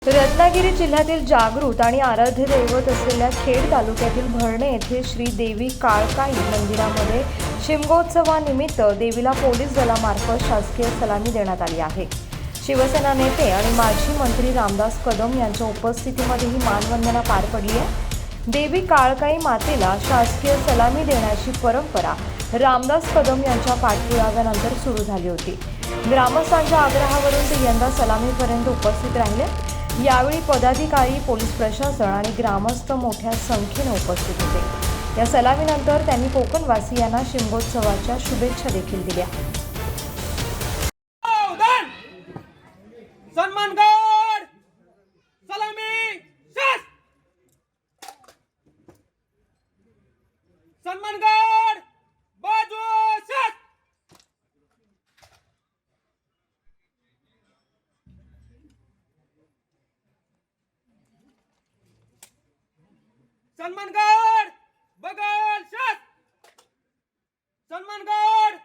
रत्नागिरी जिल्ह्यातील जागृत आणि आराध्य दैवत असलेल्या खेड तालुक्यातील भरणे येथे श्री देवी काळकाई मंदिरामध्ये शिमगोत्सवानिमित्त देवीला पोलीस दलामार्फत शासकीय सलामी देण्यात आली आहे। शिवसेना नेते आणि माजी मंत्री रामदास कदम यांच्या उपस्थितीमध्ये ही मानवंदना पार पडली आहे। देवी काळकाई मातेला शासकीय सलामी देण्याची परंपरा रामदास कदम यांच्या पाठपुराव्यानंतर सुरू झाली होती। ग्रामस्थांच्या आग्रहावरून ते यंदा सलामीपर्यंत उपस्थित राहिले। यावेळी पदाधिकारी, पोलीस प्रशासन आणि ग्रामस्थ मोठ्या संख्येने उपस्थित होते। या सलामीनंतर त्यांनी कोकणवासियांना शिमगोत्सवाच्या शुभेच्छा देखील दिल्या। सन्मानगड सलामी शास सन्मानगड बाजू शास सन्मानगड बगल शास सन्मानगड